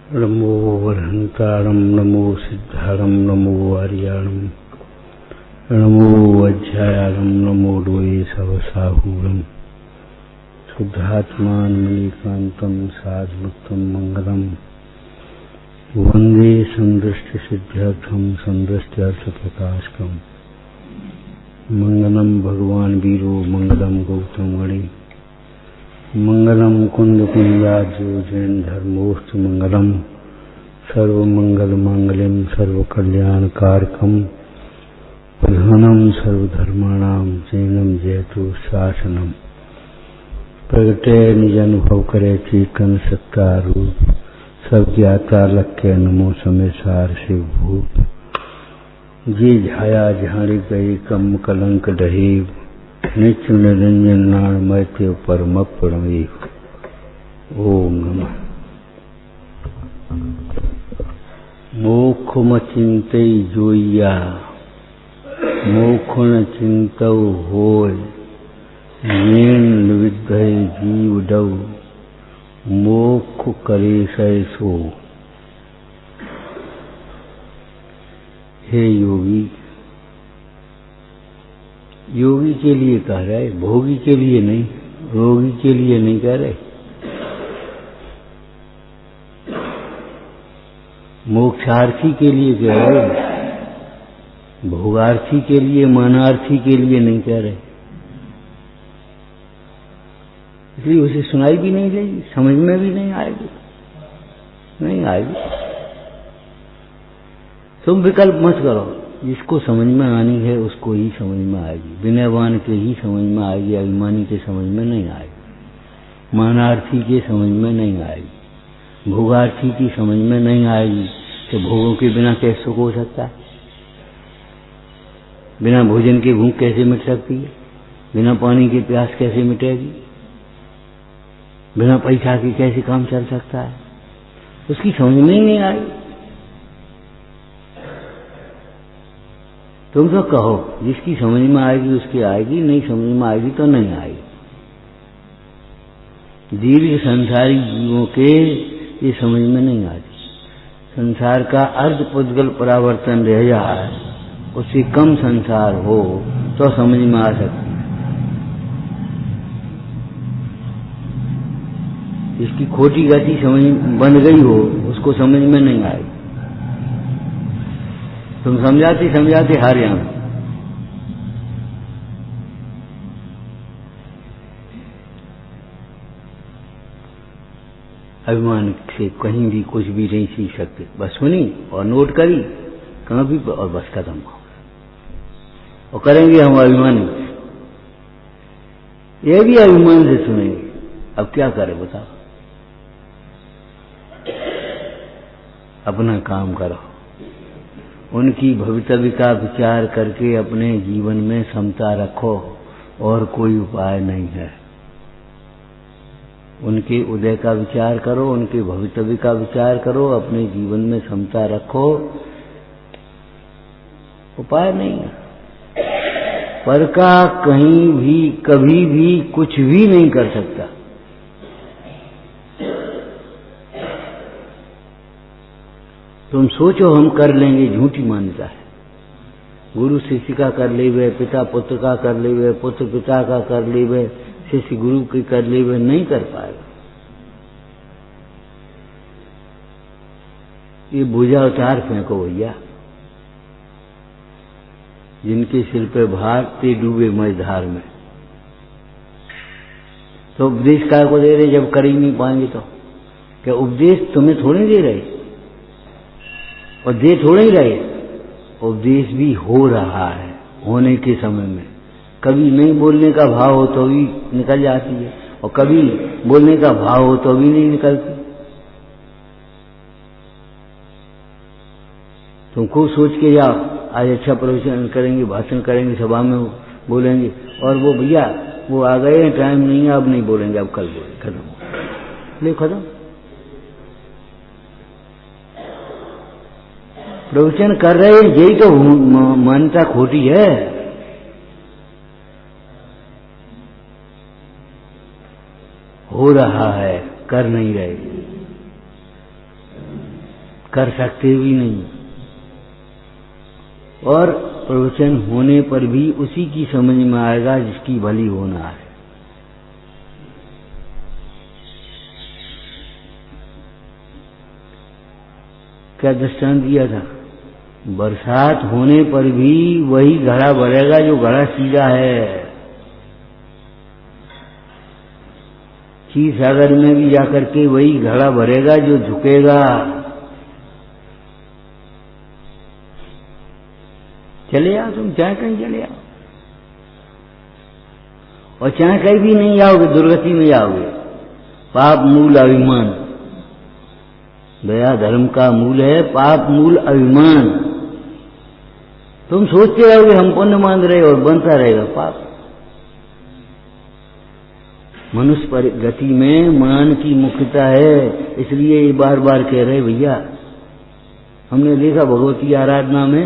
नमो वरहंतारं नमो सिद्धारं नमो आर्याणं नमो वज्रायारं नमो डोये सवसाहूरं शुद्धात्मान मणिकान्तं साधुमुक्तं मंगलम वंदे संदृष्टि सिद्ध्यर्थं संदृष्ट्यर्थप्रकाशकम् मंगलम भगवान वीरो मंगलम गौतम गणे मंगलम कुंद कुंजाद्यो जैन धर्मोस्तु मंगलम सर्वमंगल मांगल्यम सर्वकल्याणकारकम प्रधानम सर्वधर्माणां जैनम जयतु शासनम प्रगटे निज अनुभव करे चेतन सत्तारूप सब ज्ञाता लक्ष्य नमो समय सार से भूप जे झाया झाड़ी गई कम कलंक डहेव नित्य निरंजन नाण मैत्य परम प्रणवी। ओम नमः। मोक्ष म चिंतई जोइया मोक्ष न चिंतौ होय येन विद्य जीव डौ मोक्ष करे सो। हे योगी, योगी के लिए कह रहे, भोगी के लिए नहीं, रोगी के लिए नहीं कह रहे। मोक्षार्थी के लिए कह रहे, भोगार्थी के लिए, मानार्थी के लिए नहीं कह रहे। इसलिए उसे सुनाई भी नहीं देगी, समझ में भी नहीं आएगी, नहीं आएगी। तुम विकल्प मत करो, जिसको समझ में आनी है उसको ही समझ में आएगी, विनयवान के ही समझ में आएगी, अभिमानी के समझ में नहीं आएगी, मानार्थी के समझ में नहीं आएगी, भोगार्थी की समझ में नहीं आएगी। तो भोगों के बिना कैसे सुख हो सकता है? बिना भोजन के भूख कैसे मिट सकती है? बिना पानी के प्यास कैसे मिटेगी? बिना पैसा के कैसे काम चल सकता है? उसकी समझ में ही नहीं आएगी। तुम तो कहो, जिसकी समझ में आएगी उसकी आएगी, नहीं समझ में आएगी तो नहीं आएगी। दीर्घ संसारी जीवों के ये समझ में नहीं आती। संसार का अर्ध पुद्गल परावर्तन रह जाए, उससे कम संसार हो तो समझ में आ सकती है। जिसकी खोटी गति समझ बन गई हो उसको समझ में नहीं आएगी। तुम समझाते समझाते हार जाओ। अभिमान से कहीं भी कुछ भी नहीं सीख सकते। बस सुनी और नोट करी कहाँ भी और बस खत्म। और करेंगे हम अभिमान, ये भी अभिमान से सुनेंगे। अब क्या करें बताओ? अपना काम करो, उनकी भवितव्य का विचार करके अपने जीवन में समता रखो, और कोई उपाय नहीं है। उनके उदय का विचार करो, उनके भवितव्य का विचार करो, अपने जीवन में समता रखो, उपाय नहीं है। पर का कहीं भी कभी भी कुछ भी नहीं कर सकता। तुम सोचो हम कर लेंगे, झूठी मान्यता है। गुरु शिष्य का कर लेवे, पिता पुत्र का कर लेवे, पुत्र पिता का कर लेवे, शिष्य गुरु की कर लेवे, नहीं कर पाएगा। ये बोझा उतार फेंको भैया। जिनके सिर पे भार ते डूबे मझधार में। तो उपदेश काय को दे रहे जब कर ही नहीं पाएंगे तो? क्या उपदेश तुम्हें थोड़े दे रहे और दे थोड़े ही रहे? उपदेश भी हो रहा है होने के समय में। कभी नहीं बोलने का भाव हो तो भी निकल जाती है, और कभी बोलने का भाव हो तो भी नहीं निकलती। तुम खूब सोच के जाओ, आज अच्छा प्रवचन करेंगे, भाषण करेंगे, सभा में बोलेंगे, और वो भैया वो आ गए, टाइम नहीं है, अब नहीं बोलेंगे, अब कल बोलेंगे, खत्म, ले खत्म। प्रवचन कर रहे हैं, यही तो मान्यता खोटी है। हो रहा है, कर नहीं रहे। कर सकते भी नहीं, और प्रवचन होने पर भी उसी की समझ में आएगा जिसकी भली होना है। क्या दृष्टांत दिया था? बरसात होने पर भी वही घड़ा भरेगा जो घड़ा सीधा है। क्षीर सागर में भी जाकर के वही घड़ा भरेगा जो झुकेगा। चले आओ, तुम चाहे कहीं चले आओ, और चाहे कहीं भी नहीं आओगे, दुर्गति में जाओगे। पाप मूल अभिमान, दया धर्म का मूल है, पाप मूल अभिमान। तुम सोचते रहोगे हम पुण्य मान रहे, और बनता रहेगा पाप। मनुष्य पर गति में मान की मुख्यता है, इसलिए ये बार बार कह रहे भैया। हमने देखा भगवती आराधना में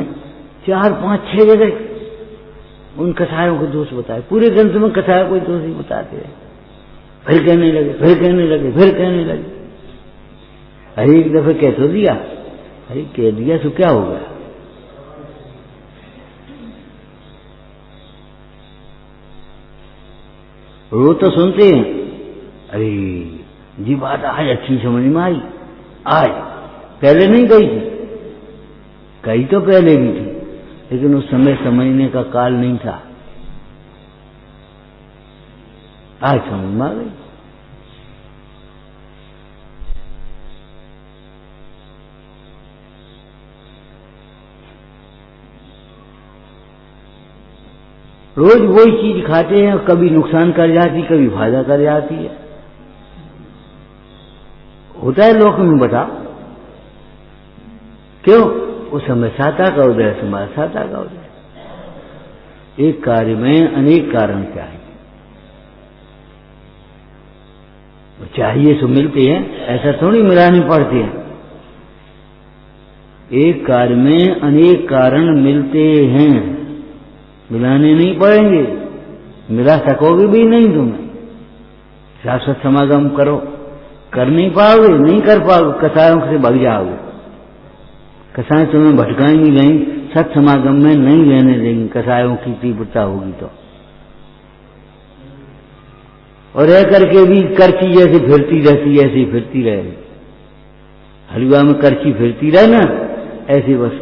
4, 5, 6 जगह उन कथाओं को दोष बताए। पूरे ग्रंथ में कथाओं को दोष ही बताते हैं। फिर कहने लगे, फिर कहने लगे, फिर कहने लगे। अरे एक दफे कह तो दिया, अरे कह दिया तो क्या हो गया? रो तो सुनते हैं, अरे जी बात आज अच्छी समझ में आई, आज पहले नहीं गई थी, कई तो पहले भी थी, लेकिन उस समय समझने का काल नहीं था। आज समझ में आ गई। रोज वही चीज खाते हैं, कभी नुकसान कर जाती, कभी फायदा कर जाती है। होता है लोक में, बताओ क्यों? उस समय साता का उदय, समय साता का उदय। एक कार्य में अनेक कारण चाहिए, चाहिए सो मिलते हैं, ऐसा थोड़ी मिलाने पड़ते हैं। एक कार्य में अनेक कारण मिलते हैं, मिलाने नहीं पड़ेंगे, मिला सकोगे भी नहीं तुम्हें। शाश्वत समागम करो, कर नहीं पाओगे, नहीं कर पाओगे, कसायों से भाग जाओगे। कसाय तुम्हें भटकाएंगी नहीं, सत समागम में नहीं लेने देंगे, कसायों की तीव्रता होगी तो। और रह करके भी करची जैसे फिरती रहती, ऐसी फिरती रहेगी। हलवा में करची फिरती रहे ना, ऐसे बस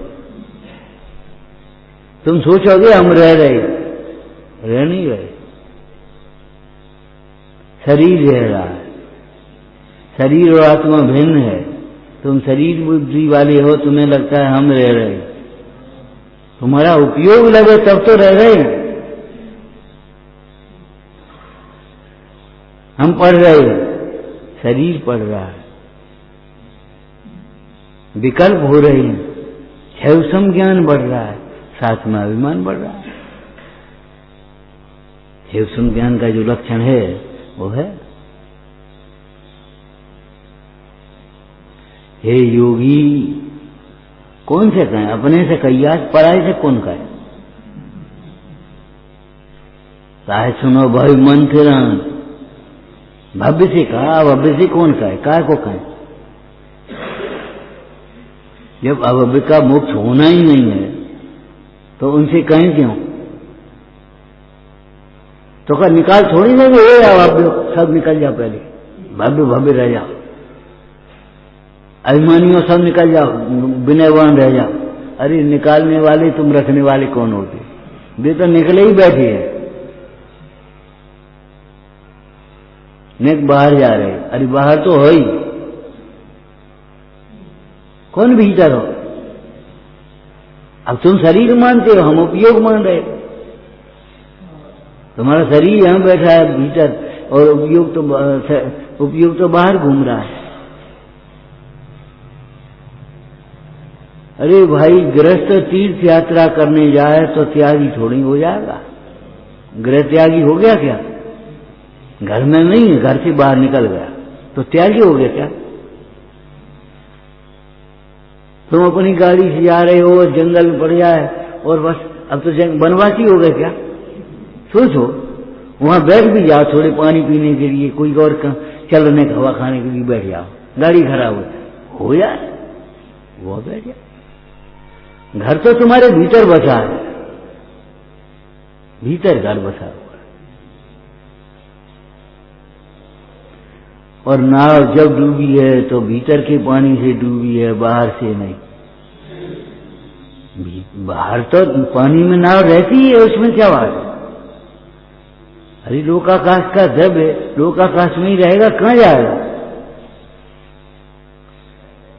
तुम सोचोगे हम रह रहे, रह नहीं रहे। शरीर रह रहा है, शरीर और आत्मा भिन्न है। तुम शरीर बुद्धि वाले हो, तुम्हें लगता है हम रह रहे, तुम्हारा उपयोग लगे तब तो रह रहे। हम पढ़ रहे, शरीर पढ़ रहा है, विकल्प हो रहे हैं, क्षयसम ज्ञान बढ़ रहा है, साथ में अभिमान बढ़ रहा है। क्षयसम ज्ञान का जो लक्षण है वो है, हे योगी, कौन से कहें? अपने से कहिया, पराये से कौन कहे? चाहे सुनो भाई मंथरान, भव्य से कहा, भव्य से कौन कहे? काय को कहे? जब अभव्य का मोक्ष होना ही नहीं है तो उनसे कहें क्यों? तो का निकाल थोड़ी देंगे, ये अभव्य सब निकल जाओ, पहले भव्य भव्य रह जाओ, अभिमानियों सब निकल जाओ, विनयवान रह जाओ। अरे निकालने वाले तुम, रखने वाले कौन होते? वे तो निकले ही बैठे हैं, नेक बाहर जा रहे। अरे बाहर तो हो ही, कौन भीतर हो? अब तुम शरीर मानते हो, हम उपयोग मान रहे। तुम्हारा शरीर यहां बैठा है भीतर, और उपयोग तो बाहर घूम रहा है। अरे भाई, गृहस्थ तीर्थ यात्रा करने जाए तो त्यागी थोड़ी हो जाएगा। गृह त्यागी हो गया क्या? घर में नहीं है, घर से बाहर निकल गया तो त्यागी हो गया क्या? तुम अपनी गाड़ी से जा रहे हो, जंगल में पड़ जाए और बस अब तो वनवासी हो गए क्या? सोचो, वहां बैठ भी जाओ थोड़े पानी पीने के लिए, कोई और चलने का हवा खाने के लिए बैठ जाओ, गाड़ी खराब हो जाए, वो बैठ जाए। घर तो तुम्हारे भीतर बसा है, भीतर घर बसा हुआ है। और नाव जब डूबी है तो भीतर के पानी से डूबी है, बाहर से नहीं। बाहर तो पानी में नाव रहती है, उसमें क्या बात है। अरे लोकाकाश का जब है, लोकाकाश में ही रहेगा, कहां जाएगा।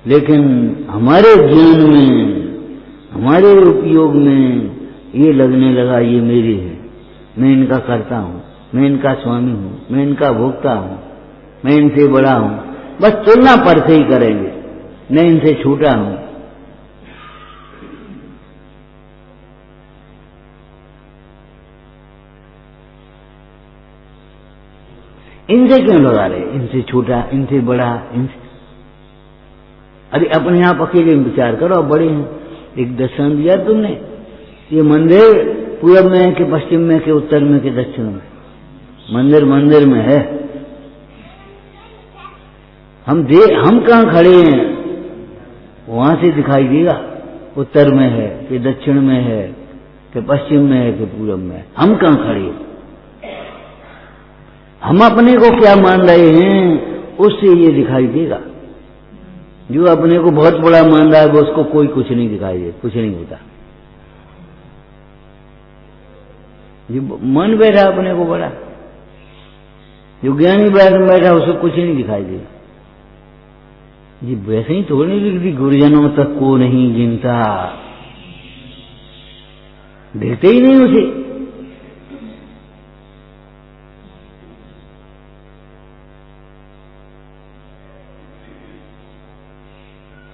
लेकिन हमारे ज्ञान में, हमारे उपयोग में ये लगने लगा ये मेरे है, मैं इनका करता हूं, मैं इनका स्वामी हूं, मैं इनका भोक्ता हूं, मैं इनसे बड़ा हूं। बस तुलना पर से ही करेंगे, मैं इनसे छोटा हूं। इनसे क्यों लगा रहे, इनसे छोटा, इनसे बड़ा, इनसे। अरे अपने आप अकेले में विचार करो, अब बड़े हैं। एक दर्शन दिया तुमने, ये मंदिर पूरब में है कि पश्चिम में कि उत्तर में कि दक्षिण में। मंदिर मंदिर में है, हम कहाँ खड़े हैं, वहां से दिखाई देगा उत्तर में है कि दक्षिण में है कि पश्चिम में है कि पूरब में है। हम कहाँ खड़े हैं, हम अपने को क्या मान रहे हैं, उससे ये दिखाई देगा। जो अपने को बहुत बड़ा मान रहा है वो उसको कोई कुछ नहीं दिखाई दे, कुछ नहीं होता। जो मन बैठा अपने को बड़ा, जो ज्ञानी बैठा उसको कुछ नहीं दिखाई देगा। जी वैसे ही थोड़ी लिख दी, गुरुजनों तक को नहीं गिनता, देखते ही नहीं उसे।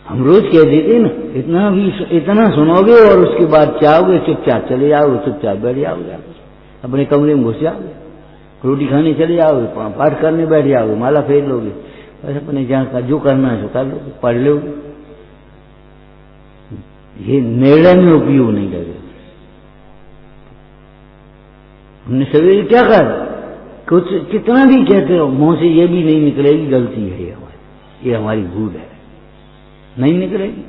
हम रोज कह देते ना, इतना सुनोगे और उसके बाद चाहोगे चुपचाप चले जाओगे, चुपचाप बैठ जाओगे, अपने कमरे में घुस जाओगे, रोटी खाने चले जाओगे, पाठ करने बैठ जाओगे, माला फेर लोगे, बस अपने जहाँ का जो करना है कर लोगे, पढ़ लोगे। ये निर्णय में उपयोग नहीं करोगे। हमने सवेरे क्या कर, कुछ कितना भी कहते हो, मुंह से ये भी नहीं निकलेगी गलती है हमारी, ये हमारी भूल है, नहीं निकलेगी,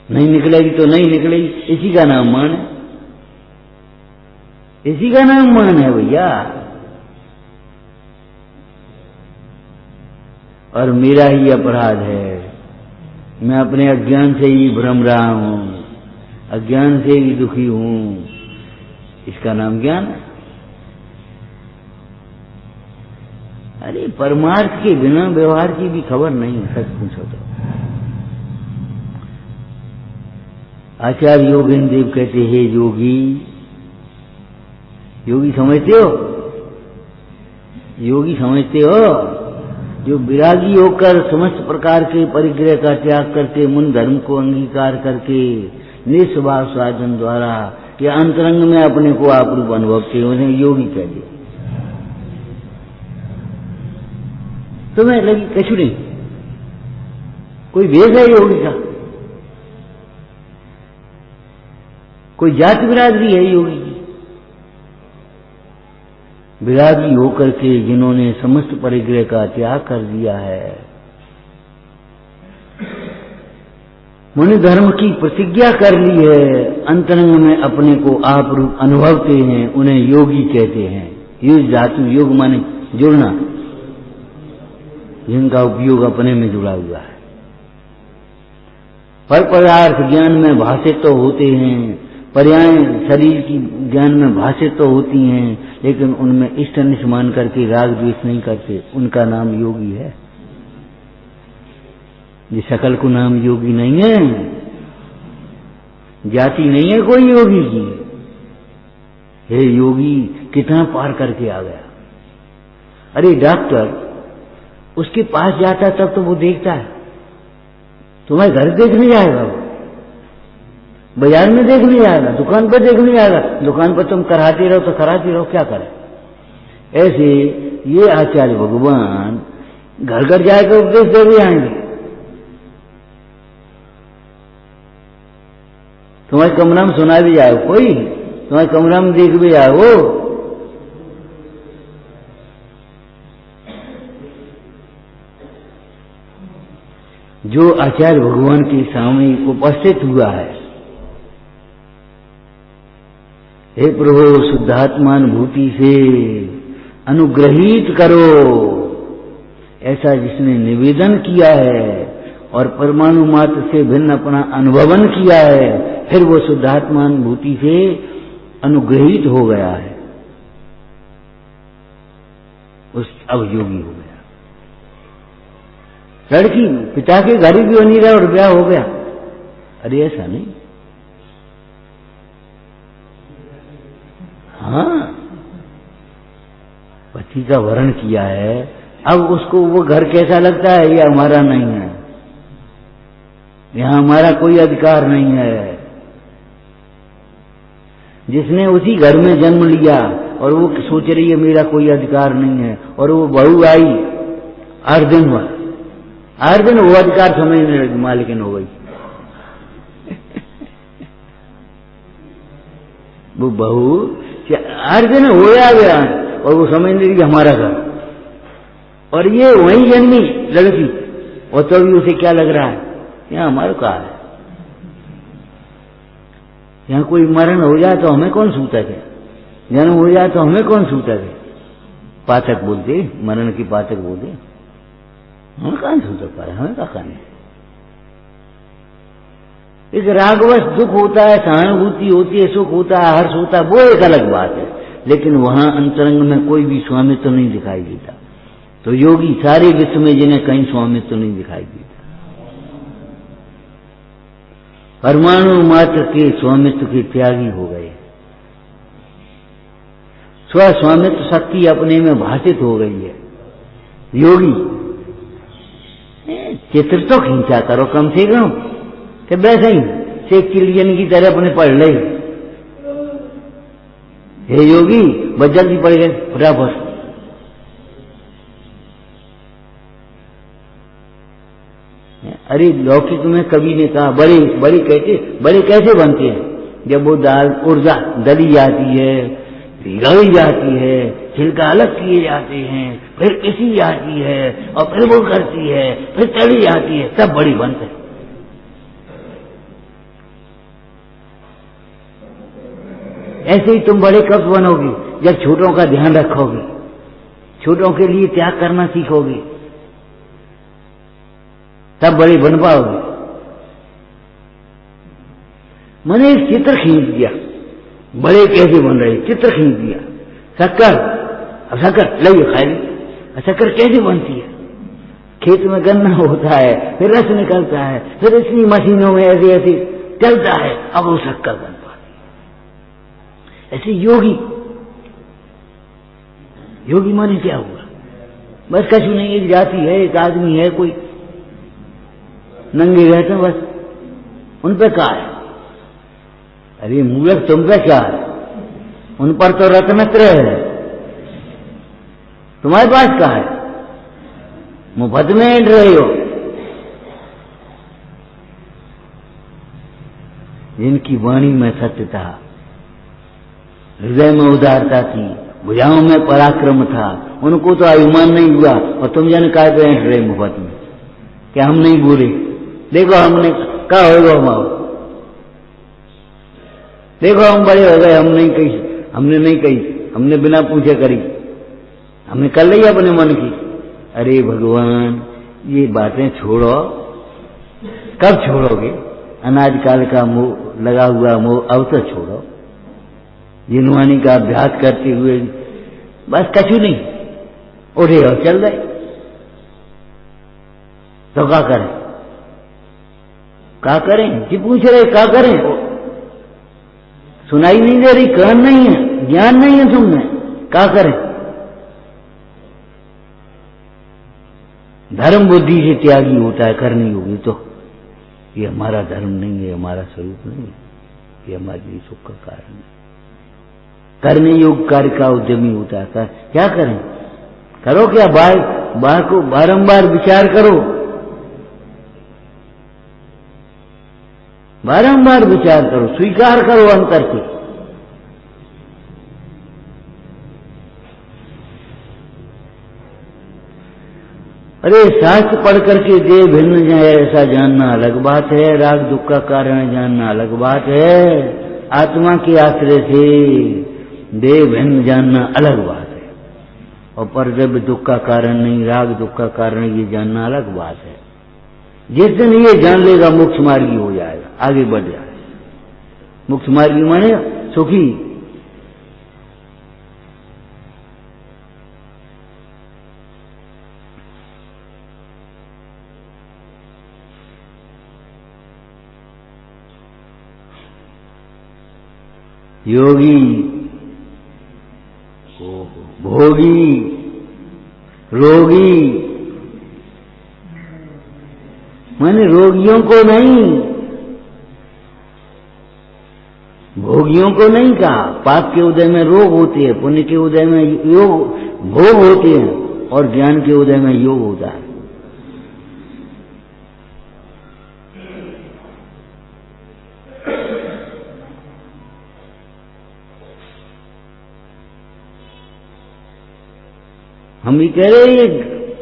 नहीं निकलेगी तो नहीं निकलेगी। इसी का नाम मान है, इसी का नाम मान है भैया। और मेरा ही अपराध है, मैं अपने अज्ञान से ही भ्रम रहा हूं, अज्ञान से ही दुखी हूं, इसका नाम ज्ञान है। अरे परमार्थ के बिना व्यवहार की भी खबर नहीं है, सच पूछो तो। आचार्य योगेंद्र देव कहते हैं, योगी, योगी समझते हो, योगी समझते हो, जो विरागी होकर समस्त प्रकार के परिग्रह का त्याग करके मन धर्म को अंगीकार करके निस्वभाव साधन द्वारा या अंतरंग में अपने को आपरूप अनुभव किए, उन्हें योगी कहते। तुम्हें लगी कछुड़ी, कोई भेद है योगी का, कोई जाति बिरादरी है योगी की। विरागी होकर के जिन्होंने समस्त परिग्रह का त्याग कर दिया है, मुनि धर्म की प्रतिज्ञा कर ली है, अंतरंग में अपने को आप रूप अनुभवते हैं, उन्हें योगी कहते हैं। ये जाति योग माने जुड़ना, जिनका उपयोग अपने में जुड़ा हुआ है। पर पदार्थ ज्ञान में भाषित तो होते हैं, पर्याय शरीर की ज्ञान में भाषित तो होती हैं, लेकिन उनमें इष्ट अनिष्ट मान करके राग द्वेष नहीं करते, उनका नाम योगी है। ये शकल को नाम योगी नहीं है, जाति नहीं है कोई योगी की। हे योगी कितना पार करके आ गया। अरे डॉक्टर उसके पास जाता तब तो वो देखता है, तुम्हारे घर देखने जाएगा, वो बाजार में देखने जाएगा, दुकान पर देखने जाएगा, दुकान पर तुम कराते रहो तो कराते रहो, क्या करे। ऐसे ये आचार्य भगवान घर घर जाकर उपदेश दे भी आएंगे। तुम्हारे कमरा में सुना भी जाए कोई, तुम्हारे कमरा में देख भी जाए वो, जो आचार्य भगवान के सामने उपस्थित हुआ है। हे प्रभु, शुद्धात्मानुभूति से अनुग्रहित करो, ऐसा जिसने निवेदन किया है और परमाणु मात्र से भिन्न अपना अनुभवन किया है, फिर वो शुद्धात्मानुभूति से अनुग्रहित हो गया है, उस अब योगी हो गया। लड़की पिता के घर भी बनी रहा और ब्याह हो गया, अरे ऐसा नहीं। हाँ, पति का वरण किया है, अब उसको वो घर कैसा लगता है, ये हमारा नहीं है, यहां हमारा कोई अधिकार नहीं है। जिसने उसी घर में जन्म लिया और वो सोच रही है मेरा कोई अधिकार नहीं है, और वो बहू आई 8 दिन हुआ, 8 दिन वो अधिकार समझने लगी, मालिकिन हो गई। वो बहू 8 दिन हो गया और वो समझने लगी हमारा घर, और ये वहीं जन्मी लड़की, और तभी उसे क्या लग रहा है, यहाँ हमारा कहा है, यहाँ कोई मरण हो जाए तो हमें कौन सूतक है, जन्म हो जाए तो हमें कौन सूतक है। पातक बोलते, मरण की पातक बोलते, हमें कौन सूतक पाए, हमें क्या करना। एक रागवश दुख होता है, सहानुभूति होती है, सुख होता है, हर्ष होता है, वो एक अलग बात है, लेकिन वहां अंतरंग में कोई भी स्वामित्व तो नहीं दिखाई देता। तो योगी सारे विश्व में जिन्हें कहीं स्वामित्व तो नहीं दिखाई देता, परमाणु मात्र के स्वामित्व के त्यागी हो गए, स्व स्वामित्व शक्ति अपने में भाषित हो गई है। योगी चित्र तो खींचा करो कम से कम, कि वैसे ही शेख चिलियन की तरह अपने पढ़ ले। हे योगी, बस जल्दी पढ़ गए फटाफट। अरे लौकिक में कवि ने कहा बड़े कैसे बनते हैं, जब वो दाल ऊर्जा दली जाती है, गली जाती है, छिलका अलग किए जाते हैं, फिर पिसी जाती है, और फिर वो करती है, फिर तली जाती है, तब बड़ी बनते है। ऐसे ही तुम बड़े कब बनोगे, जब छोटों का ध्यान रखोगे, छोटों के लिए त्याग करना सीखोगे, तब बड़े बन पाओगे। मैंने एक चित्र खींच दिया, बड़े कैसे बन रहे, चित्र खींच दिया। शक्कर, अब शक्कर लाइए खाई, शक्कर कैसे बनती है, खेत में गन्ना होता है, फिर रस निकलता है, फिर इतनी मशीनों में ऐसे ऐसे चलता है, अब वो शक्कर बन पाती है। ऐसे योगी माने क्या हुआ, बस कछु नहीं, एक जाति है, एक आदमी है, कोई नंगे रहते हैं, बस उन पे क्या है। अरे मूर्ख, तुम पे क्या है, उन पर तो रत्नत्र है, तुम्हारे पास क्या है, मुफ्त में एंट रहे हो। जिनकी वाणी में सत्य था, हृदय में उदारता थी, भुजाओं में पराक्रम था, उनको तो अभिमान नहीं हुआ, और तुम जाने काय पे एंट रहे मुफ्त में, क्या हम नहीं बोले, देखो हमने क्या होगा, हम देखो हम बड़े हो गए, हमने नहीं कही, हमने बिना पूछे करी, हमने कर ली अपने मन की। अरे भगवान, ये बातें छोड़ो, कब छोड़ोगे, अनाज काल का मोह लगा हुआ मोह अब तो छोड़ो। जिनवानी का अभ्यास करते हुए बस कछु नहीं, उठे और चल गए, तो क्या करें, क्या करें, जी पूछ रहे क्या करें, सुनाई नहीं दे रही, कान नहीं है, ज्ञान नहीं है तुमने, क्या करें। धर्म बुद्धि से त्यागी होता है, करनी होगी तो। ये हमारा धर्म नहीं है, हमारा स्वरूप नहीं है, ये हमारे लिए सुख का कारण है। करने योग्य कार्य का उद्यमी होता है, क्या करें, करो क्या, बार को बारंबार विचार करो, बारंबार विचार करो, स्वीकार करो अंतर से। अरे शास्त्र पढ़ करके देह भिन्न जाए ऐसा जानना अलग बात है, राग दुख का कारण जानना अलग बात है, आत्मा के आश्रय से देह भिन्न जानना अलग बात है, और पर जब दुख का कारण नहीं, राग दुख का कारण ये जानना अलग बात है। जिस दिन ये जान लेगा मोक्ष मार्गी हो जाएगा, आगे बढ़ जाएगा। मोक्ष मार्गी माने सुखी। योगी, भोगी, रोगी, माने रोगियों को नहीं, भोगियों को नहीं कहा। पाप के उदय में रोग होते हैं, पुण्य के उदय में योग भोग होते हैं, और ज्ञान के उदय में योग होता है। हम भी कह रहे हैं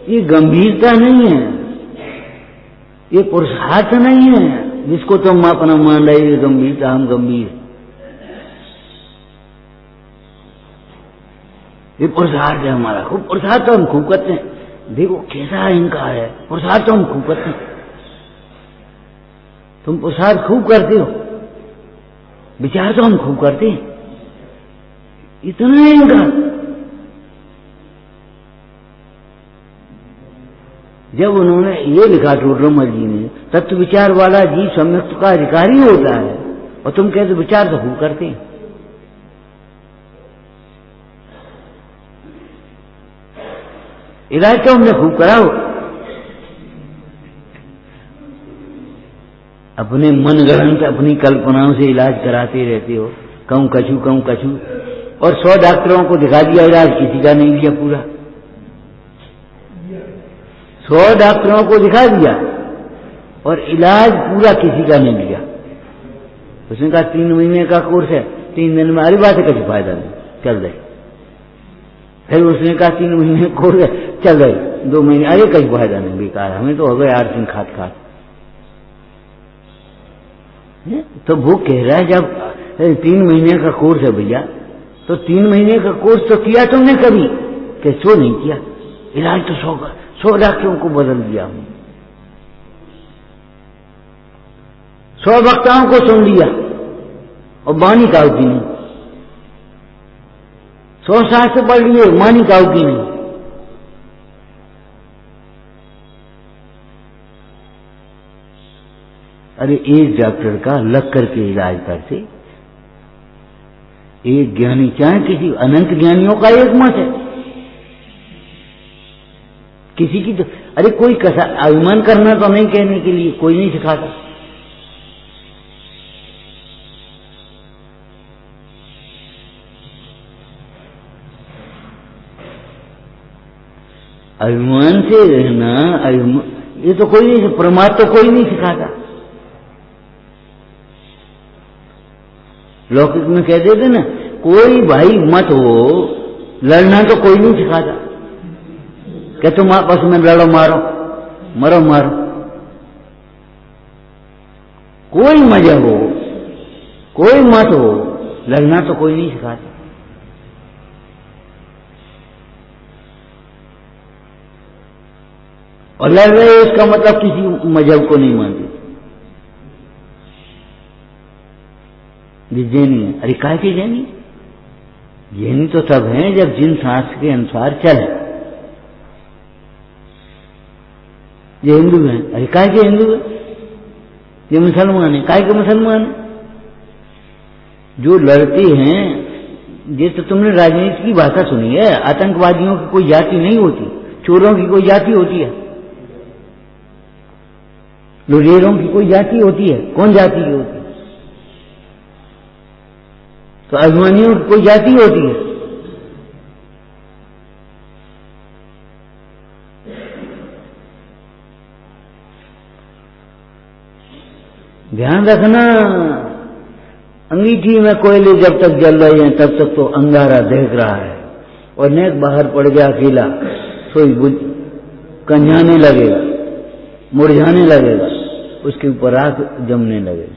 ये गंभीरता नहीं है, ये पुरुषार्थ नहीं है जिसको तुम अपना मान रहे हो गंभीरता। हम गंभीर, ये पुरुषार्थ है हमारा। खूब पुरुषार्थ तो हम खूब करते हैं। देखो कैसा इनका है, पुरुषार्थ तो हम खूब करते हैं। तुम पुरुषार्थ खूब करते हो, विचार तो हम खूब करते हैं। इतना है इनका। जब उन्होंने ये लिखा टोडरमल जी ने, तत्व विचार वाला जीव सम्यक्त का अधिकारी होता है, और तुम कहते विचार तो खूब करते हैं। इलाज तो हमने खूब कराओ। अपने मन गढ़ंत अपनी कल्पनाओं से इलाज कराते रहते हो। कहूं कछू कहूं कछू, और 100 डॉक्टरों को दिखा दिया, इलाज किसी का नहीं दिया पूरा। 100 डॉक्टरों को दिखा दिया और इलाज पूरा किसी का नहीं लिया। उसने कहा 3 महीने का कोर्स है, 3 दिन में, अरे बात है कुछ फायदा नहीं, चल रहे। फिर उसने कहा 3 महीने कोर्स है, चल रहे। 2 महीने, अरे कुछ फायदा नहीं, बेकार, हमें तो हो गए 8 दिन खात खात। तो वो कह रहा है जब 3 महीने का कोर्स है भैया, तो 3 महीने का कोर्स तो किया तुमने कभी? क्यों नहीं किया? इलाज तो 100 डॉक्टरों को बदल दिया हमने, 100 वक्ताओं को सुन लिया और बानी काऊ की नहीं। 100 शास्त्र पढ़ लिए, मानी काऊ की नहीं। अरे एक डॉक्टर का लग करके इलाज करते, एक ज्ञानी, चाहे किसी अनंत ज्ञानियों का एक मत है, किसी की तो, अरे कोई कसा अभिमान करना तो नहीं, कहने के लिए कोई नहीं सिखाता। अभिमान से रहना, ये तो कोई नहीं, परमात्मा तो कोई नहीं सिखाता। लौकिक में कह देते ना, कोई भाई मत हो, लड़ना तो कोई नहीं सिखाता। क्या तुम आपस में लड़ो मारो, मरो मारो, कोई मजहब हो, कोई मत हो, लड़ना तो कोई नहीं सिखाता। और लड़ रहे हो इसका मतलब किसी मजहब को नहीं मानते। जैनी है, अरे काय के जैनी? जैनी तो तब हैं जब जिन शास्त्र के अनुसार चले। ये हिंदू हैं, अरे काय के हिंदू है? ये मुसलमान है, काय के मुसलमान है? जो लड़ते हैं, ये तो तुमने राजनीति की भाषा सुनी है। आतंकवादियों की कोई जाति नहीं होती, चोरों की कोई जाति होती है, लुटेरों की कोई जाति होती है? कौन जाति की होती है? तो अभिमानियों की कोई जाति होती है? ध्यान रखना, अंगीठी में कोयले जब तक जल रहे हैं तब तक तो अंगारा देख रहा है, और नेक बाहर पड़ गया अकेला, सोई बुझ कंझाने लगेगा, मुरझाने लगेगा, उसके ऊपर आग जमने लगेगी।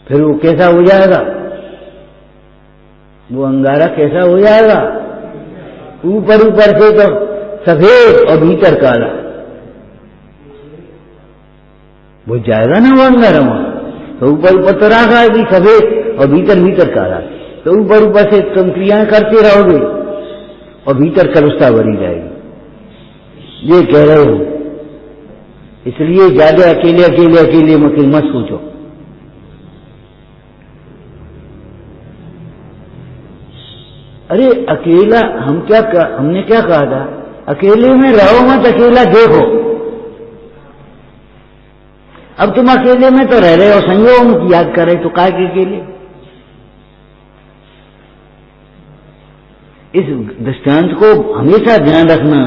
फिर वो कैसा हो जाएगा, वो अंगारा कैसा हो जाएगा, ऊपर ऊपर से तो सफेद और भीतर काला। वो जाएगा ना वो अंगारा वहां, तो ऊपर ऊपर तो राख आएगी सफेद और भीतर भीतर काला। तो ऊपर ऊपर से तुम क्रियाएं करते रहोगे और भीतर कलुषता भरी जाएगी। ये कह रहे हो। इसलिए ज्यादा अकेले अकेले अकेले मत सोचो। अरे अकेला हमने क्या कहा था, अकेले में रहो मत, अकेला देखो। अब तुम अकेले में तो रह रहे हो, संयोग की याद कर रहे, तो काय के अकेले। इस दृष्टांत को हमेशा ध्यान रखना।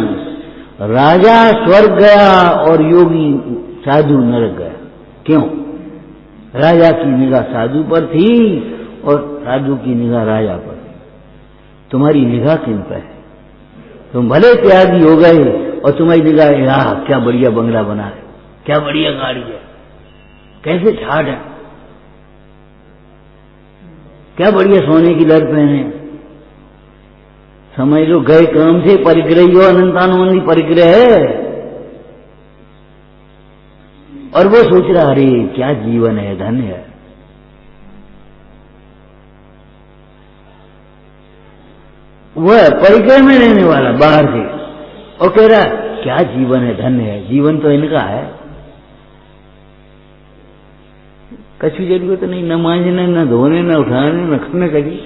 राजा स्वर्ग गया और योगी साधु नरक गया। क्यों? राजा की निगाह साधु पर थी और साधु की निगाह राजा पर। तुम्हारी निगाह किन पर है? तुम भले त्यागी हो गए और तुम्हारी निगाह, क्या बढ़िया बंगला बना है, क्या बढ़िया गाड़ी है, कैसे ठाट है, क्या बढ़िया सोने की लड़ पहने। समझ लो गए काम से परिग्रही हो, अनंतानुबंधी परिग्रह है। और वो सोच रहा, अरे क्या जीवन है, धन्य है। वह परिग्रह में रहने वाला बाहर से और कह रहा क्या जीवन है, धन्य है, जीवन तो इनका है। कछु जरूरत नहीं, न मांझने, न धोने, न उठाने, न खाने कभी,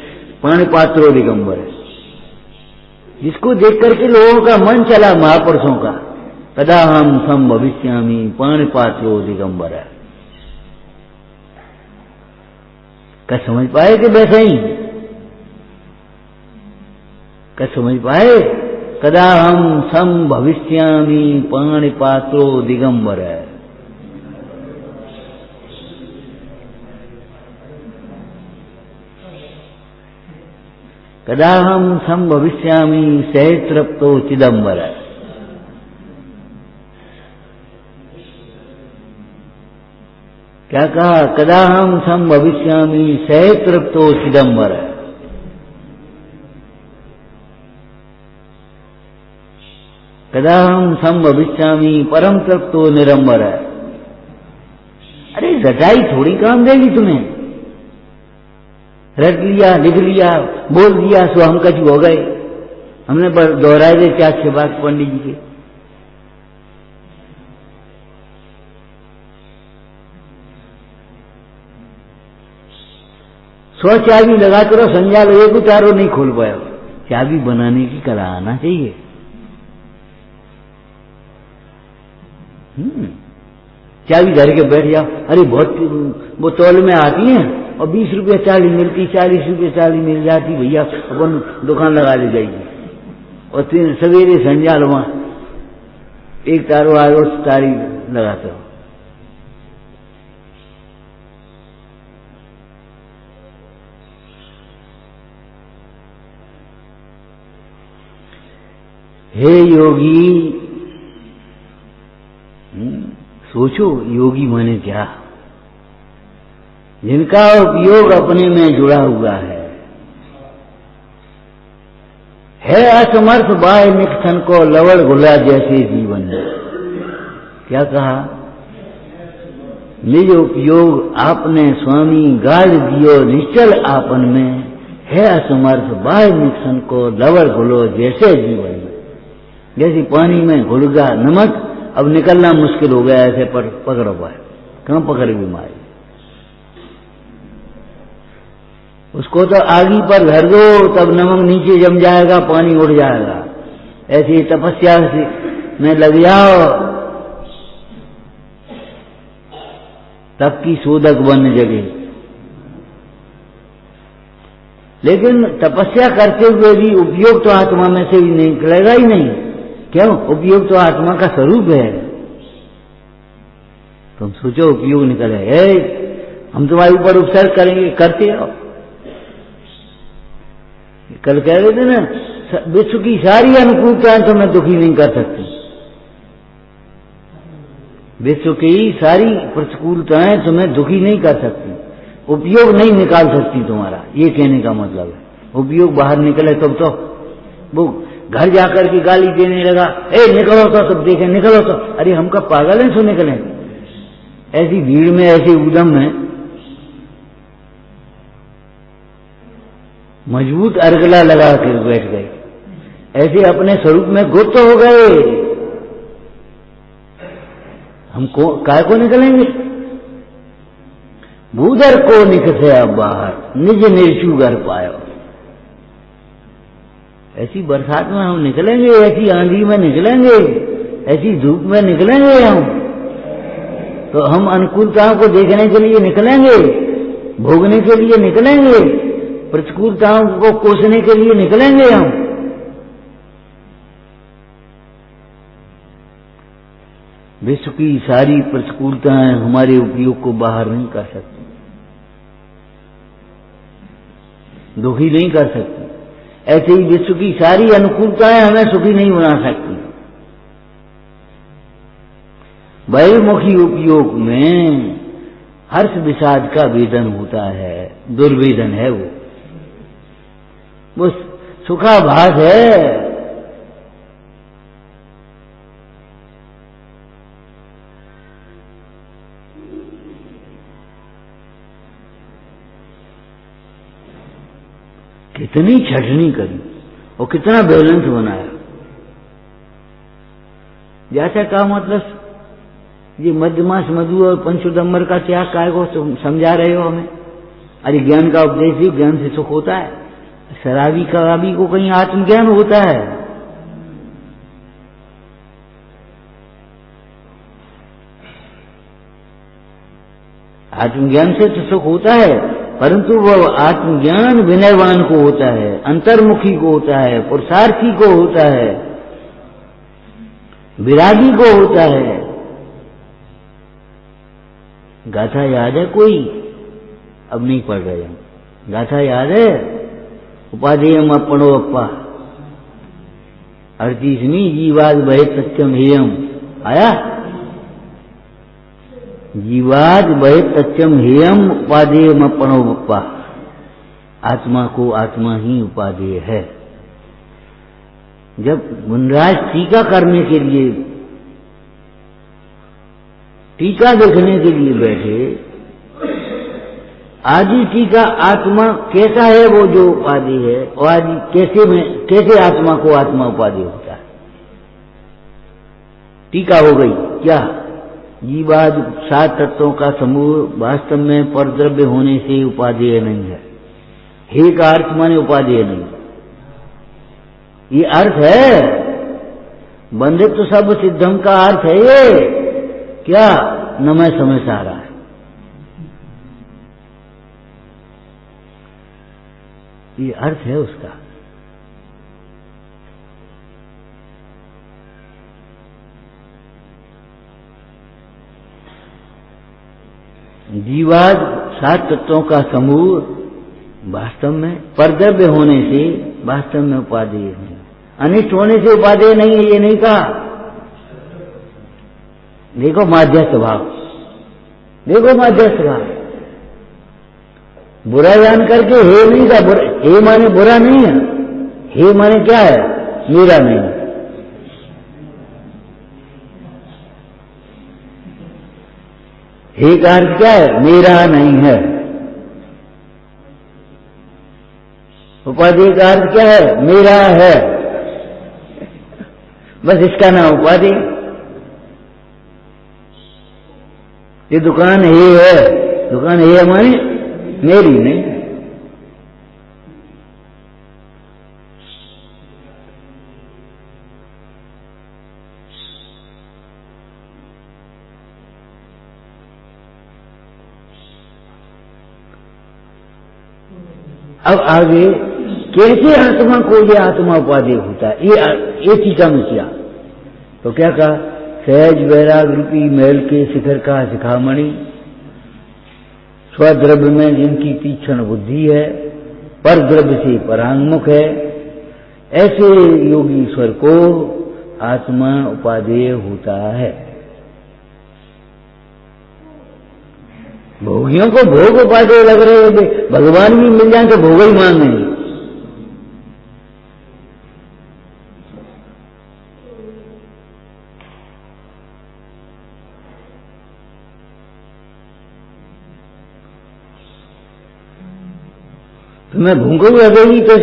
पानी पात्रो दिगंबर है। जिसको देख करके लोगों का मन चला महापुरुषों का, कदा हम सम भविष्यामी पानी पात्रो दिगंबर है। क्या समझ पाए कि वैसे ही? क्या समझ पाए? कदा हम सम भविष्यामी पाणी पात्रो दिगंबर है। कदा हम सम भविष्यामी सहस्रप्तो चिदंबर है। क्या कहा? कदा हम सम भविष्यामी सहस्रप्तो चिदंबर है। कदा हम सम भविष्यामी परम तत्व निरंबर है। अरे रटाई थोड़ी काम देगी तुम्हें। रट लिया, लिख लिया, बोल दिया, सो हम कछु हो गए। हमने दोहराए दे 4-6 बात पंडित जी के। सौ चाबी लगाते रहो, संजाल एक उतारो नहीं खोल पाया। चाबी बनाने की कला आना चाहिए। चाबी धर के बैठ जाओ। अरे बहुत वो तौल में आती है और 20 रुपये 40 मिलती, 40 रुपये 40 मिल जाती, भैया अपन दुकान लगा ले जाएगी। और सवेरे संजाल वहां एक तारो आयो, तारी लगाते हो। हे योगी, सोचो योगी माने क्या? जिनका उपयोग अपने में जुड़ा हुआ है असमर्थ बाय निकथन को लवड़ घुला जैसे जीवन में। क्या कहा? निज उपयोग आपने स्वामी गाड़ दियो निश्चल आपन में, है असमर्थ बाय निकथन को लवड़ घुलो जैसे जीवन में। जैसे पानी में घुल गया नमक, अब निकलना मुश्किल हो गया, ऐसे पकड़ो पाए, कहां पकड़े बीमारी। उसको तो आगी पर धर दो, तब नमक नीचे जम जाएगा, पानी उड़ जाएगा। ऐसी तपस्या में लग जाओ, तब की शोधक बन जगे। लेकिन तपस्या करते हुए भी उपयोग तो आत्मा में से ही निकलेगा ही नहीं। क्यों? उपयोग तो आत्मा का स्वरूप है। तुम सोचो उपयोग निकले, हम तुम्हारे ऊपर उपसर्ग करेंगे, करते हो। कल कह रहे थे ना, विश्व की सारी अनुकूलताएं तुम्हें दुखी नहीं कर सकती। विश्व की सारी प्रतिकूलताएं तुम्हें दुखी नहीं कर सकती, उपयोग नहीं निकाल सकती तुम्हारा, ये कहने का मतलब है। उपयोग बाहर निकले तब तो वो घर जाकर के गाली देने लगा, ए निकलो तो, सब देखें निकलो तो, अरे हम कब पागल हैं सो निकले? ऐसी भीड़ में, ऐसे उदम में मजबूत अर्गला लगा कर बैठ गए, ऐसे अपने स्वरूप में गुप्त हो गए। हमको काय को निकलेंगे? भूदर को निकसे अब बाहर, निज निर्चू घर पायो। ऐसी बरसात में हम निकलेंगे, ऐसी आंधी में निकलेंगे, ऐसी धूप में निकलेंगे हम, तो हम अनुकूलताओं को देखने के लिए निकलेंगे, भोगने के लिए निकलेंगे, प्रतिकूलताओं को कोसने के लिए निकलेंगे हम। विश्व की सारी प्रतिकूलताएं हमारे उपयोग को बाहर नहीं कर सकती, दुखी नहीं कर सकती। ऐसे ही विश्व की सारी अनुकूलताएं हमें सुखी नहीं बना सकती। बहिर्मुखी उपयोग में हर्ष विषाद का वेदन होता है, दुर्वेदन है वो सुखाभास है। कितनी छटनी करी और कितना बैलेंस बनाया। जैसा का मतलब ये मध्यमास मधु और पंचोदम्बर का त्याग काय को समझा रहे हो हमें? अरे ज्ञान का उपदेश भी ज्ञान से सुख होता है। शराबी कबाबी को कहीं आत्मज्ञान होता है? आत्मज्ञान से तो सुख होता है, परंतु वह आत्मज्ञान विनयवान को होता है, अंतर्मुखी को होता है, पुरुषार्थी को होता है, विरागी को होता है। गाथा याद है कोई? अब नहीं पढ़ रहे हम। गाथा याद है? उपाधेयम अपनो अप्पा 38वीं जीवाद भय सत्यम हेयम आया। जीवाद भय सत्यम हेयम उपाधेयम अपनो अप्पा, आत्मा को आत्मा ही उपाधेय है। जब मुनराज टीका करने के लिए, टीका देखने के लिए बैठे, आदि टीका आत्मा कैसा है वो जो उपाधि है, और आदि कैसे आत्मा को आत्मा उपाधि होता है। टीका हो गई क्या? जीवाद 7 तत्वों का समूह वास्तव में परद्रव्य होने से उपाधेय नहीं है। हे का अर्थ माने उपाधेय नहीं, ये अर्थ है। बंधित्व सब सिद्धम का अर्थ है ये क्या? नमय समय सारा है। ये अर्थ है उसका। जीवाद 7 तत्वों का समूह वास्तव में परद्रव्य होने से वास्तव में उपादेय नहीं, अनिष्ट होने से उपादेय नहीं है, ये नहीं कहा। देखो माध्यस्थ भाव, देखो माध्यस्थ भाव। बुरा जान करके हे नहीं था, हे माने बुरा नहीं है, हे माने क्या है? मेरा नहीं। हे का अर्थ क्या है? मेरा नहीं है। उपाधि का अर्थ क्या है? मेरा है। बस इसका नाम उपाधि। ये दुकान है, दुकान है हमारी, मेरी नहीं। अब आगे कैसे आत्मा को ये आत्मा उपाधि होता है, ये टीका में किया तो क्या कहा? सहज वैराग रूपी महल के शिखर का शिखामणि, स्वद्रव्य में जिनकी तीक्ष्ण बुद्धि है, पर द्रव्य से परांगमुख है, ऐसे योगीश्वर को आत्मा उपादेय होता है। भोगियों को भोग उपादेय लग रहे हैं, भगवान भी मिल जाए तो भोग ही मांगेंगे। तुम्हें भूख लगेगी तो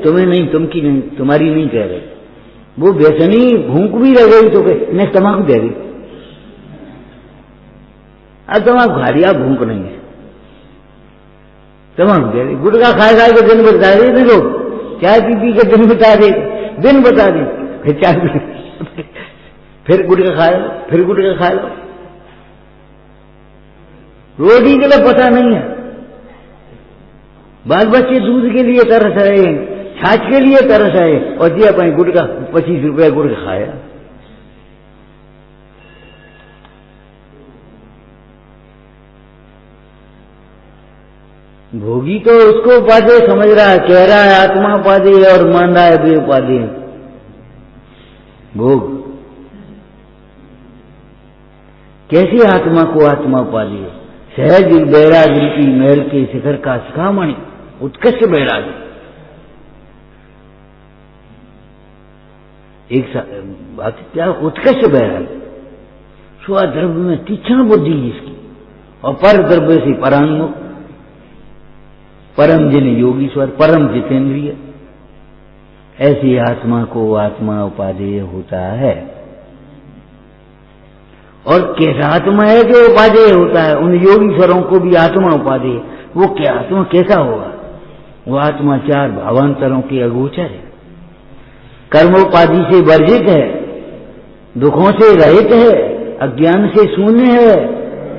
तुम्हें नहीं, तुमकी नहीं, तुम्हारी नहीं कह रहे। वो व्यसनी भूख भी लगेगी तो नहीं, तम्बाकू दे रही, अब तम्बाकू खा लिया, भूख नहीं है, तम्बाकू दे रही। गुटखा खाए खाए के दिन बता रहे थे लोग, चाय पी पी के दिन बता दे, दिन बता दी, फिर चाय पी, फिर गुटखा खा लो, फिर गुटखा खा लो। रोटी के लिए पता नहीं है, बाल बच्चे दूध के लिए तरस रहे हैं, छाछ के लिए तरस आए, और जी अपने गुटखा 25 रुपया गुटखा खाया। भोगी तो उसको उपादेय समझ रहा है, कह रहा है आत्मा उपादेय और मान रहा है वे उपादेय। भोग कैसी आत्मा को आत्मा उपादेय? सहज बैराग रूपी महल के शिखर का शिखामणि, उत्कृष्ट बैराग, एक बात क्या, उत्कृष्ट बैराग, स्वद्रव्य में तीक्ष्ण बुद्धि जिसकी, और पर द्रव्य से परांगमुख, परम जिन योगीश्वर, परम जितेंद्रिय, ऐसी आत्मा को आत्मा उपादेय होता है। और कैसा आत्मा है जो उपादेय होता है? उन योगीश्वरों को भी आत्मा उपादेय। वो क्या आत्मा कैसा होगा? वो आत्मा 4 भावांतरों के अगोचर है, कर्मोपाधि से वर्जित है, दुखों से रहित है, अज्ञान से शून्य है,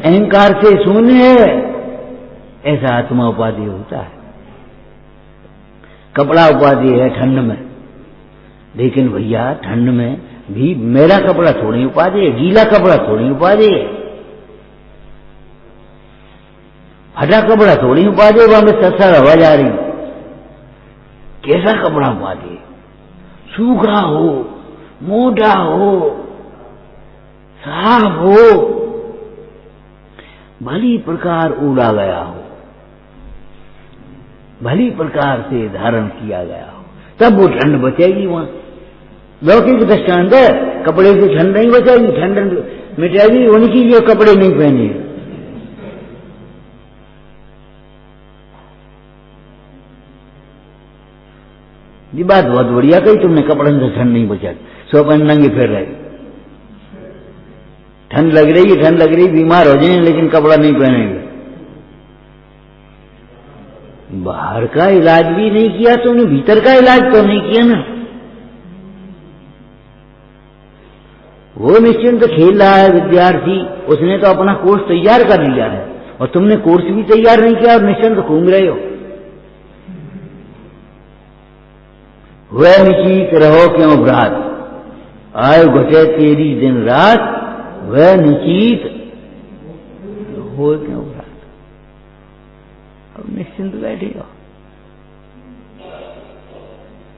अहंकार से शून्य है, ऐसा आत्मा उपादेय होता है। कपड़ा उपादेय है ठंड में, लेकिन भैया ठंड में भी मेरा कपड़ा थोड़ी उपादेय है, गीला कपड़ा थोड़ी उपादेय है, फटा कपड़ा थोड़ी उपादेय, वहां में सत्सर हवा जा रही, कैसा कपड़ा उपादेय? सूखा हो, मोटा हो, साफ हो, भली प्रकार उड़ा गया हो, भली प्रकार से धारण किया गया हो, तब वो ठंड बचेगी। वहां लौकिक दृष्टांत है, कपड़े से ठंड नहीं बचेगी, ठंड मिटेगी उनकी जो कपड़े नहीं पहने। ये बात बहुत बढ़िया कही तुमने, कपड़े से ठंड नहीं बचेगी, सो पहन नंगे फिर रहे, ठंड लग रही है, ठंड लग रही, बीमार हो जाए, लेकिन कपड़ा नहीं पहनेंगे। बाहर का इलाज भी नहीं किया तुमने, भीतर का इलाज तो नहीं किया ना। वो निश्चिंत खेल रहा है विद्यार्थी, उसने तो अपना कोर्स तैयार कर लिया है, और तुमने कोर्स भी तैयार नहीं किया और निश्चिंत घूम रहे हो। वह निश्चित रहो क्यों भ्रात, आय घटे तेरी दिन रात, वह निश्चित हो क्यों भ्रात। अब निश्चिंत बैठेगा,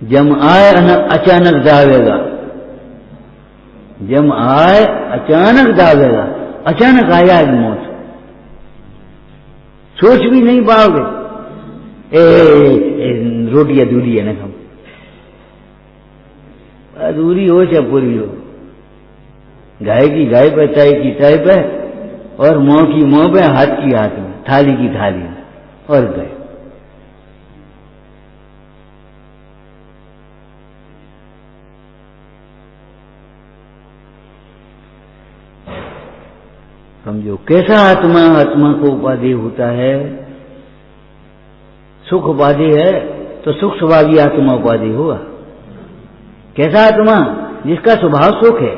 जम आए अचानक दावेगा, जम आए अचानक दावेगा, अचानक आया है मौत, सोच भी नहीं पाओगे। रोटी अधूरी है ना, हम अधूरी हो चाहे पूरी हो, गाय की गाय पे, चाय की चाय पे, और मुंह की मुंह पे, हाथ की हाथ में, थाली की थाली में, और गए। समझो कैसा आत्मा आत्मा को उपादेय होता है। सुख उपादेय है तो सुख स्वभावी आत्मा उपादेय होगा। कैसा आत्मा? जिसका स्वभाव सुख है,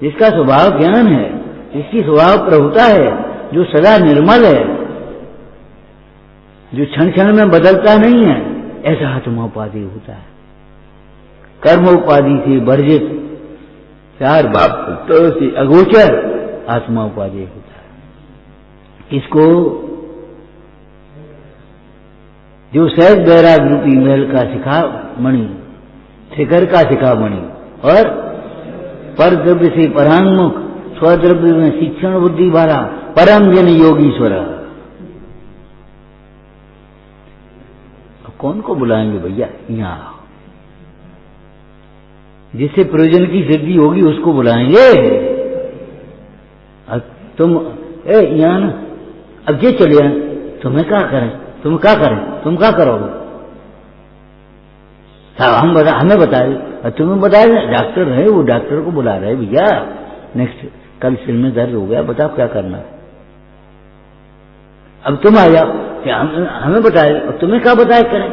जिसका स्वभाव ज्ञान है, जिसकी स्वभाव प्रभुता है, जो सदा निर्मल है, जो क्षण क्षण में बदलता नहीं है, ऐसा आत्मा उपादेय होता है। कर्म उपाधि से वर्जित, 4 भावों से अगोचर आत्मा उपादेय होता है। इसको जो सहज बैराग रूपी महल का शिखा मणि शिखर का शिखामणि और पर द्रव्य से परांगमुख, स्वद्रव्य में शिक्षण बुद्धि वाला परम जन योगीश्वर। कौन को बुलाएंगे भैया? यहाँ जिससे प्रयोजन की सिद्धि होगी उसको बुलाएंगे। अब तुम यहाँ ना, अब ये चले आए, तुम्हें क्या करें, तुम क्या करें, तुम क्या करोगे? हमें बताए, और तुम्हें बताए डॉक्टर है, वो डॉक्टर को बुला रहे भैया, नेक्स्ट कल सिर में दर्द हो गया, बताओ क्या करना है। अब तुम आ जाओ, हमें बताए, और तुम्हें क्या बताए करें?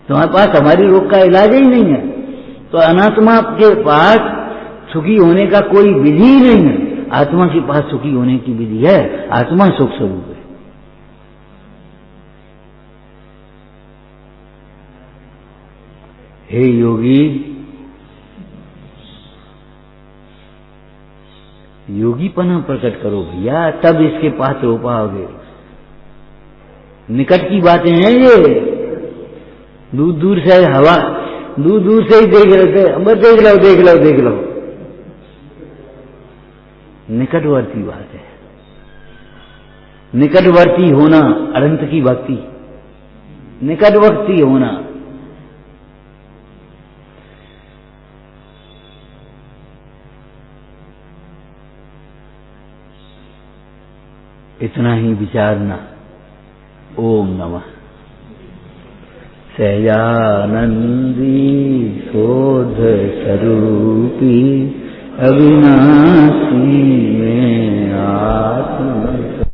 तुम्हारे पास हमारी रोग का इलाज ही नहीं है, तो अनात्मा के पास सुखी होने का कोई विधि ही नहीं है। आत्मा के पास सुखी होने की विधि है, आत्मा सुख स्वरूप है। हे योगी, योगीपना प्रकट करो भैया, तब इसके पास रो पाओगे। निकट की बातें हैं ये, दूर दूर से हवा, दूर दूर से ही देख रहे थे, अब देख लो देख लो देख लो, निकटवर्ती बात है। निकटवर्ती होना अनंत की भक्ति, निकटवर्ती होना। इतना ही विचारना। ओम नमः। सहजानंदी शोध स्वरूपी अविनाशी में आत्म